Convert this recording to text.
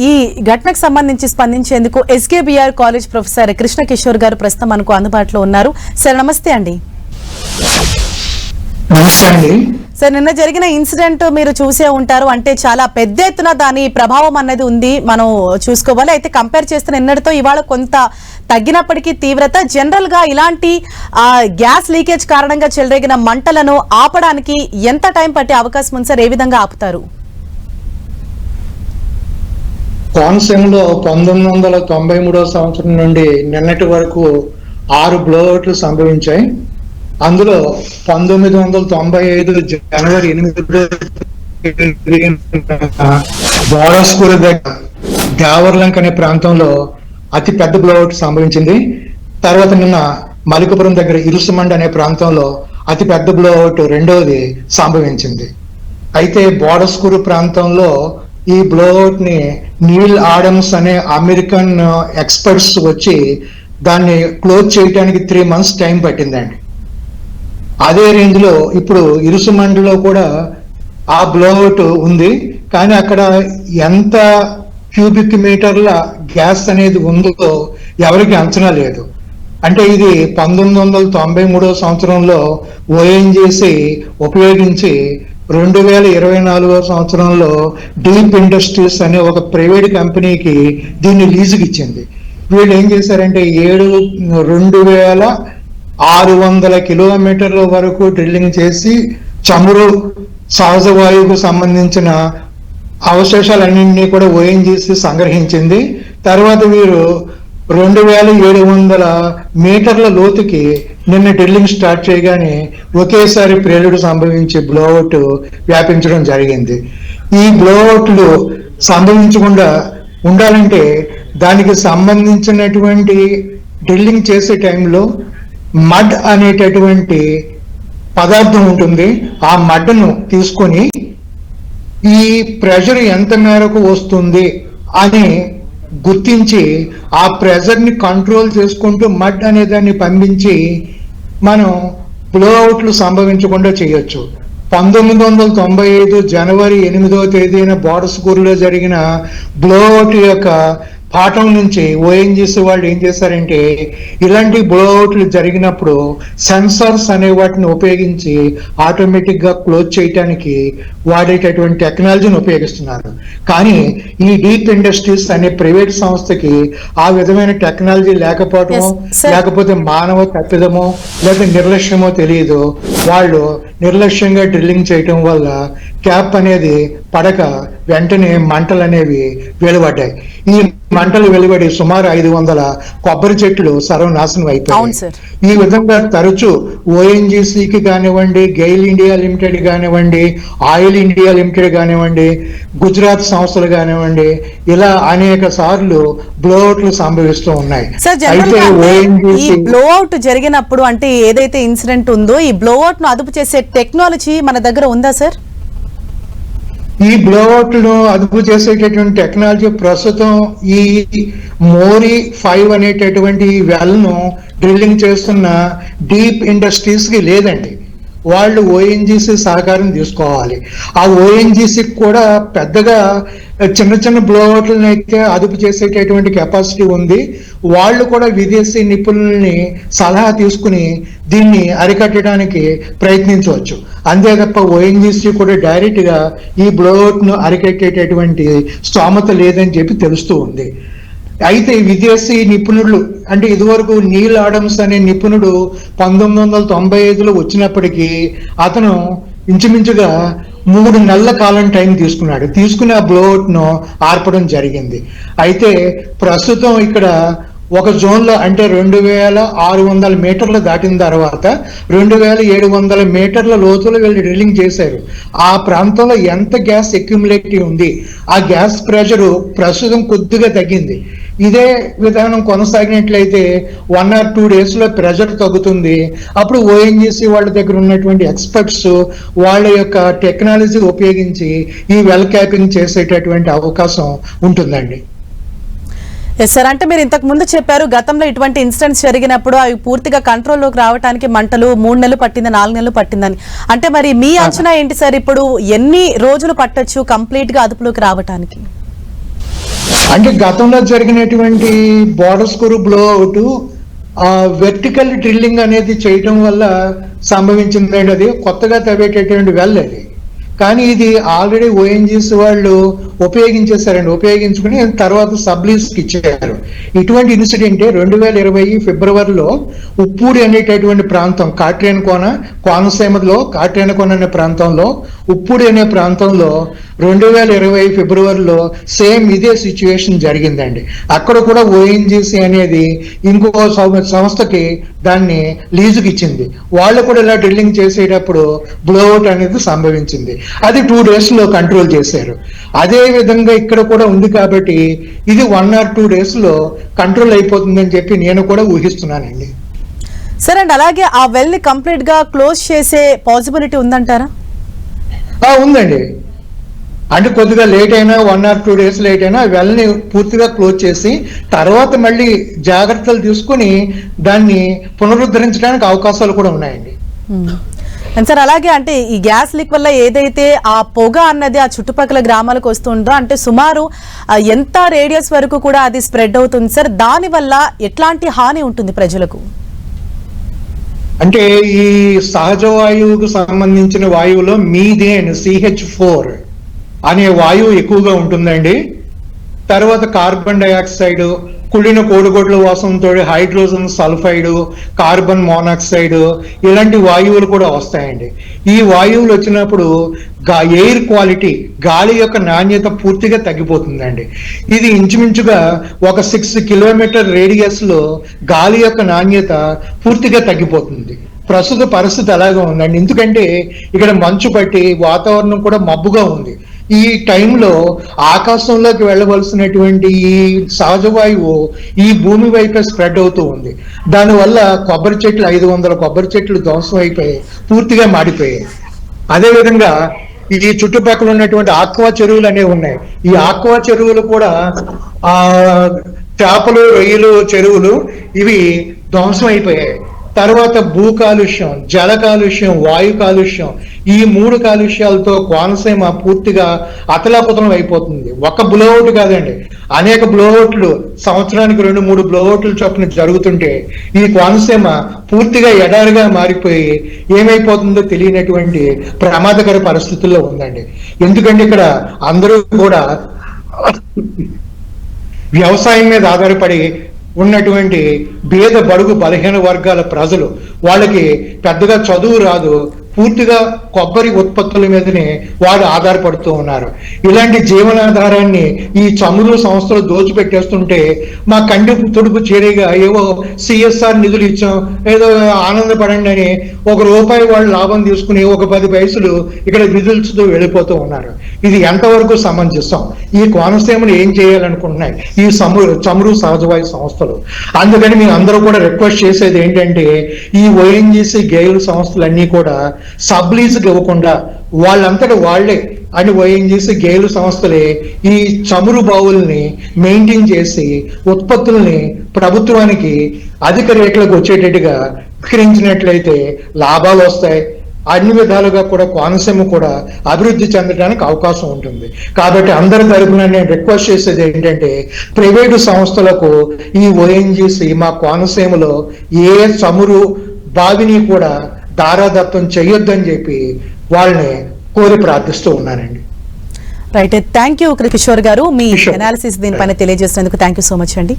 ఈ ఘటనకు సంబంధించి స్పందించేందుకు SKBR college professor Krishna Kishore గారు ప్రస్తుతం మనకు అందుబాటులో ఉన్నారు. సార్ నమస్తే అండి. సార్, నిన్న జరిగిన ఇన్సిడెంట్ మీరు చూసే ఉంటారు. అంటే చాలా పెద్ద ఎత్తున దాని ప్రభావం అన్నది ఉంది, మనం చూసుకోవాలి. అయితే కంపేర్ చేస్తున్న నిన్నటితో ఇవాళ కొంత తగ్గినప్పటికీ తీవ్రత జనరల్ గా ఇలాంటి గ్యాస్ లీకేజ్ కారణంగా చెలరేగిన మంటలను ఆపడానికి ఎంత టైం పట్టే అవకాశం ఉంది సార్? ఏ విధంగా ఆపుతారు? కోనసీమలో 1993 సంవత్సరం నుండి నిన్నటి వరకు 6 బ్లోఅవుట్లు సంభవించాయి. అందులో 1995 జనవరి 8 బోడస్కూర్ దగ్గర దేవర్లంక్ అనే ప్రాంతంలో అతి పెద్ద బ్లోఅవుట్ సంభవించింది. తర్వాత నిన్న మలికపురం దగ్గర ఇరుసుమండ్ అనే ప్రాంతంలో అతి పెద్ద బ్లోఅవుట్ రెండవది సంభవించింది. అయితే బోడస్కూర్ ప్రాంతంలో ఈ బ్లోఅవుట్ ని నీల్ ఆడమ్స్ అనే అమెరికన్ ఎక్స్పర్ట్స్ వచ్చి దాన్ని క్లోజ్ చేయడానికి 3 months టైం పట్టిందండి. అదే రేంజ్ లో ఇప్పుడు ఇరుసుమండ్లో కూడా ఆ బ్లోఅవుట్ ఉంది, కానీ అక్కడ ఎంత క్యూబిక్ మీటర్ల గ్యాస్ అనేది ఉందో ఎవరికి అంచనా లేదు. అంటే ఇది 1993 సంవత్సరంలో ఓఎన్జీసీ ఉపయోగించి 2024 సంవత్సరంలో డీప్ ఇండస్ట్రీస్ అనే ఒక ప్రైవేట్ కంపెనీకి దీన్ని లీజుకి ఇచ్చింది. వీళ్ళు ఏం చేశారంటే 2600 కిలోమీటర్ల వరకు డ్రిల్లింగ్ చేసి చమురు సహజ వాయువుకు సంబంధించిన అవశేషాలన్నింటినీ కూడా ఓఎన్జీసీ సంగ్రహించింది. తర్వాత వీరు 2700 మీటర్ల లోతుకి నిన్న డ్రిల్లింగ్ స్టార్ట్ చేయగానే ఒకేసారి ప్రేలుడు సంభవించి బ్లోఅవుట్ వ్యాపించడం జరిగింది. ఈ బ్లోఅవుట్లు సంభవించకుండా ఉండాలంటే దానికి సంబంధించినటువంటి డ్రిల్లింగ్ చేసే టైంలో మడ్ అనేటటువంటి పదార్థం ఉంటుంది. ఆ మడ్ను తీసుకొని ఈ ప్రెషర్ ఎంత మేరకు వస్తుంది అని గుర్తించి ఆ ప్రెషర్ ని కంట్రోల్ చేసుకుంటూ మడ్ అనే దాన్ని పంపించి మనం బ్లోఅవుట్లు సంభవించకుండా చేయొచ్చు. 1995 జనవరి 8 బోడస్కూర్లో జరిగిన బ్లోఅవుట్ యొక్క పాఠం నుంచి ఓఎన్జీసీ వాళ్ళు ఏం చేశారంటే ఇలాంటి బ్లోఅవుట్లు జరిగినప్పుడు సెన్సార్స్ అనే వాటిని ఉపయోగించి ఆటోమేటిక్ గా క్లోజ్ చేయడానికి వాడేటటువంటి టెక్నాలజీని ఉపయోగిస్తున్నారు. కానీ ఈ డీప్ ఇండస్ట్రీస్ అనే ప్రైవేట్ సంస్థకి ఆ విధమైన టెక్నాలజీ లేకపోవటమో లేకపోతే మానవ తప్పిదమో లేదా నిర్లక్ష్యమో తెలియదు. వాళ్ళు నిర్లక్ష్యంగా డ్రిల్లింగ్ చేయటం వల్ల క్యాప్ అనేది పడక వెంటనే మంటలు అనేవి వెలువడ్డాయి. ఈ మంటలు వెలువడి సుమారు 500 కొబ్బరి చెట్లు సర్వనాశనం అయిపోయాయి. ఈ విధంగా తరచూ ఓఎన్జీసీకి కానివ్వండి, గెయిల్ ఇండియా లిమిటెడ్ కానివ్వండి, ఆయిల్ ఇండియా లిమిటెడ్ కానివ్వండి, గుజరాత్ సంస్థలు కానివ్వండి, ఇలా అనేక సార్లు బ్లోఅవుట్లు సంభవిస్తూ ఉన్నాయి. అయితే ఓఎన్జీసీ బ్లోఅవుట్ జరిగినప్పుడు అంటే ఏదైతే ఇన్సిడెంట్ ఉందో ఈ బ్లోఅవుట్ ను అదుపు చేసే టెక్నాలజీ మన దగ్గర ఉందా సార్? ఈ బ్లోఅవుట్లను అదుపు చేసేటటువంటి టెక్నాలజీ ప్రస్తుతం ఈ మోరీ 5 అనేటటువంటి వెల్ను డ్రిల్లింగ్ చేస్తున్న డీప్ ఇండస్ట్రీస్ కి లేదండి. వాళ్ళు ఓఎన్జీసీ సహకారం తీసుకోవాలి. ఆ ఓఎన్జీసీకి కూడా పెద్దగా చిన్న చిన్న బ్లోఅవుట్లను అయితే అదుపు చేసేటటువంటి కెపాసిటీ ఉంది. వాళ్ళు కూడా విదేశీ నిపుణుల్ని సలహా తీసుకుని దీన్ని అరికట్టడానికి ప్రయత్నించవచ్చు. అంతే తప్ప ఓఎన్జీసీ కూడా డైరెక్ట్ గా ఈ బ్లోఅవుట్ ను అరికట్టేటటువంటి స్తోమత లేదని చెప్పి తెలుస్తూ ఉంది. అయితే విదేశీ నిపుణులు అంటే ఇదివరకు నీల్ ఆడమ్స్ అనే నిపుణుడు 1995లో వచ్చినప్పటికీ అతను ఇంచుమించుగా 3 నెలల కాలం టైం తీసుకుని ఆ బ్లోఅవుట్ ను ఆర్పడం జరిగింది. అయితే ప్రస్తుతం ఇక్కడ ఒక జోన్ లో అంటే 2600 మీటర్లు దాటిన తర్వాత 2700 మీటర్ల లోతులో వీళ్ళు డ్రిల్లింగ్ చేశారు. ఆ ప్రాంతంలో ఎంత గ్యాస్ అక్యుములేట్ ఉంది, ఆ గ్యాస్ ప్రెషర్ ప్రస్తుతం కొద్దిగా తగ్గింది. ఇదే విధానం కొనసాగినట్లయితే 1 or 2 days లో ప్రెషర్ తగ్గుతుంది. అప్పుడు ఓఎన్జీసీ వాళ్ళ దగ్గర ఉన్నటువంటి ఎక్స్పర్ట్స్ వాళ్ళ యొక్క టెక్నాలజీ ఉపయోగించి ఈ వెల్ క్యాపింగ్ చేసేటటువంటి అవకాశం ఉంటుందండి. సార్, అంటే మీరు ఇంతకు ముందు చెప్పారు గతంలో ఇటువంటి ఇన్సిడెంట్స్ జరిగినప్పుడు అవి పూర్తిగా కంట్రోల్లోకి రావడానికి మంటలు 3 నెలలు పట్టింది, 4 నెలలు పట్టిందని. అంటే మరి మీ అంచనా ఏంటి సార్? ఇప్పుడు ఎన్ని రోజులు పట్టొచ్చు కంప్లీట్ గా అదుపులోకి రావడానికి? అంటే గతంలో జరిగినటువంటి border score blow out vertical drilling అనేది చేయటం వల్ల సంభవించిందండి. అది కొత్తగా తవ్వేటటువంటి వెల్ అది. కానీ ఇది ఆల్రెడీ ఓఎన్జీసీ వాళ్ళు ఉపయోగించేశారండి. ఉపయోగించుకుని తర్వాత సబ్లీస్కి ఇచ్చారు. ఇటువంటి ఇన్సిడెంట్ 2020 ఫిబ్రవరిలో ఉప్పూడి అనేటటువంటి ప్రాంతం కోనసీమలో కాట్రేనకోన అనే ప్రాంతంలో ఉప్పూడి అనే ప్రాంతంలో 2020 ఫిబ్రవరిలో సేమ్ ఇదే సిచ్యువేషన్ జరిగిందండి. అక్కడ కూడా ఓఎన్జీసీ అనేది ఇంకో సంస్థకి దాన్ని లీజుకి ఇచ్చింది. వాళ్ళు కూడా ఇలా డ్రిల్లింగ్ చేసేటప్పుడు బ్లోఅవుట్ అనేది సంభవించింది. అది 2 days లో కంట్రోల్ చేశారు. అదే విధంగా ఇక్కడ కూడా ఉంది కాబట్టి ఇది 1 or 2 days లో కంట్రోల్ అయిపోతుందని చెప్పి నేను కూడా ఊహిస్తున్నానండి. సరే అండి, అలాగే ఆ వెల్ ని కంప్లీట్ గా క్లోజ్ చేసే పాసిబిలిటీ ఉందంటారా? ఉందండి. అంటే కొద్దిగా లేట్ అయినా 1 or 2 days లేట్ అయినా వెల్ని పూర్తిగా క్లోజ్ చేసి తర్వాత మళ్ళీ జాగ్రత్తలు తీసుకుని దాన్ని పునరుద్ధరించడానికి అవకాశాలు కూడా ఉన్నాయండి. సార్ అలాగే అంటే ఈ గ్యాస్ లీక్ వల్ల ఏదైతే ఆ పొగ అన్నది ఆ చుట్టుపక్కల గ్రామాలకు వస్తుందో అంటే సుమారు ఎంత రేడియస్ వరకు కూడా అది స్ప్రెడ్ అవుతుంది సార్? దాని వల్ల ఎట్లాంటి హాని ఉంటుంది ప్రజలకు? అంటే ఈ సహజ వాయువుకు సంబంధించిన వాయువులో మీథేన్ CH4 అనే వాయువు ఎక్కువగా ఉంటుందండి. తర్వాత కార్బన్ డైఆక్సైడ్, కుళ్ళిన కోడిగుడ్ల వాసనతో హైడ్రోజన్ సల్ఫైడ్, కార్బన్ మోనాక్సైడ్ ఇలాంటి వాయువులు కూడా వస్తాయండి. ఈ వాయువులు వచ్చినప్పుడు ఎయిర్ క్వాలిటీ, గాలి యొక్క నాణ్యత పూర్తిగా తగ్గిపోతుందండి. ఇది ఇంచుమించుగా ఒక 6 kilometer రేడియస్ లో గాలి యొక్క నాణ్యత పూర్తిగా తగ్గిపోతుంది. ప్రస్తుత పరిస్థితి అలాగే ఉందండి. ఎందుకంటే ఇక్కడ మంచు పట్టి వాతావరణం కూడా మబ్బుగా ఉంది. ఈ టైంలో ఆకాశంలోకి వెళ్ళవలసినటువంటి ఈ సహజ వాయువు ఈ భూమి వైపే స్ప్రెడ్ అవుతూ ఉంది. దానివల్ల కొబ్బరి చెట్లు 500 కొబ్బరి చెట్లు ధ్వంసం అయిపోయాయి, పూర్తిగా మాడిపోయాయి. అదేవిధంగా ఈ చుట్టుపక్కల ఉన్నటువంటి ఆక్వా చెరువులు అనేవి ఉన్నాయి. ఈ ఆక్వా చెరువులు కూడా చేపలు, రొయ్యలు చెరువులు ఇవి ధ్వంసం అయిపోయాయి. తర్వాత భూ కాలుష్యం, జల కాలుష్యం, వాయు కాలుష్యం, ఈ 3 కాలుష్యాలతో కోనసీమ పూర్తిగా అతలాకుతలం అయిపోతుంది. ఒక బ్లోఅవుట్ కాదండి, అనేక బ్లోఅవుట్లు, సంవత్సరానికి 2-3 బ్లోఅవుట్లు చొప్పున జరుగుతుంటే ఈ కోనసీమ పూర్తిగా ఎడారిగా మారిపోయి ఏమైపోతుందో తెలియనటువంటి ప్రమాదకర పరిస్థితుల్లో ఉందండి. ఎందుకంటే ఇక్కడ అందరూ కూడా వ్యవసాయం మీద ఆధారపడి ఉన్నటువంటి పేద బడుగు బలహీన వర్గాల ప్రజలు, వాళ్ళకి పెద్దగా చదువు రాదు, పూర్తిగా కొబ్బరి ఉత్పత్తుల మీదనే వారు ఆధారపడుతూ ఉన్నారు. ఇలాంటి జీవనాధారాన్ని ఈ చమురు సంస్థలు దోచిపెట్టేస్తుంటే మా కంటి తుడుపు చేరిగా ఏవో CSR నిధులు ఇచ్చాం, ఏదో ఆనందపడండి అని ₹1 వాళ్ళు లాభం తీసుకుని ఒక 10 పైసలు ఇక్కడ విధులుస్తూ వెళ్ళిపోతూ ఉన్నారు. ఇది ఎంతవరకు సమంజసం? ఈ కోనసీమను ఏం చేయాలనుకుంటున్నాయి ఈ చమురు సహజవాయు సంస్థలు? అందుకని మీ అందరూ కూడా రిక్వెస్ట్ చేసేది ఏంటంటే ఈ ONGC గెయిల్ సంస్థలన్నీ కూడా సబ్లీజ్కి ఇవ్వకుండా వాళ్ళంతటా వాళ్లే అని ONGC గెయిల్ సంస్థలే ఈ చమురు బావుల్ని మెయింటైన్ చేసి ఉత్పత్తుల్ని ప్రభుత్వానికి అధిక రేట్లకు వచ్చేటట్టుగా విక్రయించినట్లయితే లాభాలు వస్తాయి. అన్ని విధాలుగా కూడా కోనసీమ కూడా అభివృద్ధి చెందడానికి అవకాశం ఉంటుంది. కాబట్టి అందరి తరపున నేను రిక్వెస్ట్ చేసేది ఏంటంటే ప్రైవేటు సంస్థలకు ఈ ONGC మా కోనసీమలో ఏ చమురు బావిని కూడా దారాదత్తం చేయొద్దని చెప్పి వాళ్ళని కోరి ప్రార్థిస్తూ ఉన్నానండి. రైట్, థ్యాంక్ యూ కిషోర్ గారు, మీ అనాలిసిస్ దీనిపైన తెలియజేసినందుకు థ్యాంక్ యూ సో మచ్ అండి.